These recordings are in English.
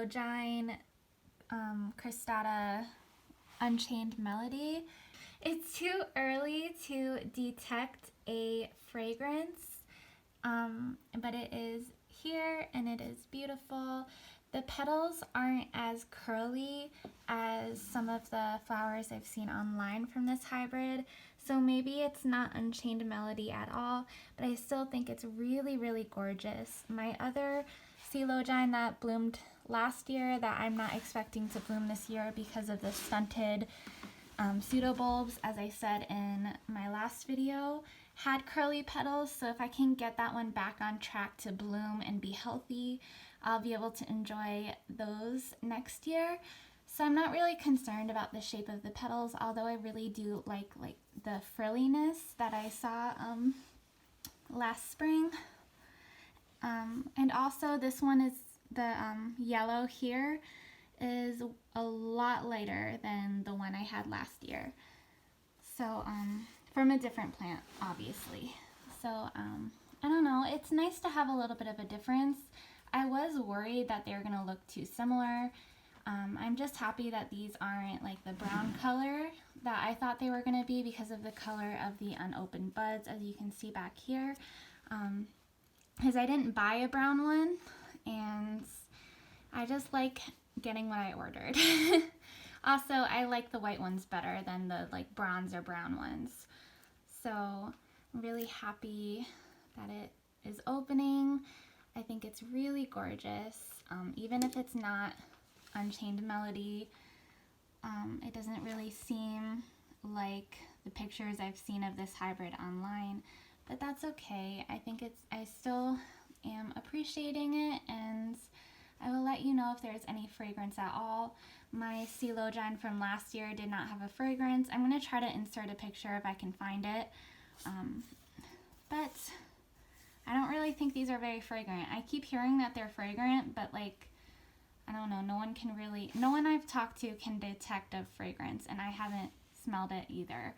Coelogyne Cristata Unchained Melody. It's too early to detect a fragrance, but it is here and it is beautiful. The petals aren't as curly as some of the flowers I've seen online from this hybrid, so maybe it's not Unchained Melody at all, but I still think it's really, really gorgeous. My other Coelogyne that bloomed last year that I'm not expecting to bloom this year because of the stunted pseudobulbs, as I said in my last video, had curly petals, so if I can get that one back on track to bloom and be healthy, I'll be able to enjoy those next year. So I'm not really concerned about the shape of the petals, although I really do like the frilliness that I saw last spring. And also this one is the yellow here is a lot lighter than the one I had last year. So from a different plant, obviously. So I don't know, it's nice to have a little bit of a difference. I was worried that they were going to look too similar. I'm just happy that these aren't like the brown color that I thought they were going to be because of the color of the unopened buds, as you can see back here. Because I didn't buy a brown one, and I just like getting what I ordered. Also, I like the white ones better than the like bronze or brown ones. So I'm really happy that it is opening. I think it's really gorgeous. Even if it's not Unchained Melody, it doesn't really seem like the pictures I've seen of this hybrid online, but that's okay. I still am appreciating it, and I will let you know if there's any fragrance at all. My Coelogyne from last year did not have a fragrance. I'm going to try to insert a picture if I can find it. But I don't really think these are very fragrant. I keep hearing that they're fragrant, but like, I don't know, no one I've talked to can detect a fragrance, and I haven't smelled it either.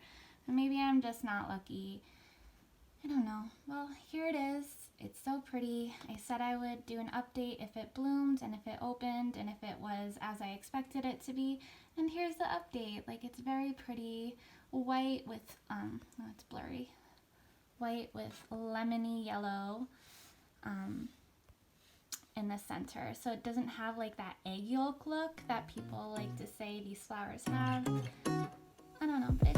But maybe I'm just not lucky. I don't know. Well, here it is. It's so pretty. I said I would do an update if it bloomed and if it opened and if it was as I expected it to be. And here's the update. Like, it's very pretty. White with, oh, it's blurry. White with lemony yellow in the center. So it doesn't have like that egg yolk look that people like to say these flowers have. I don't know, but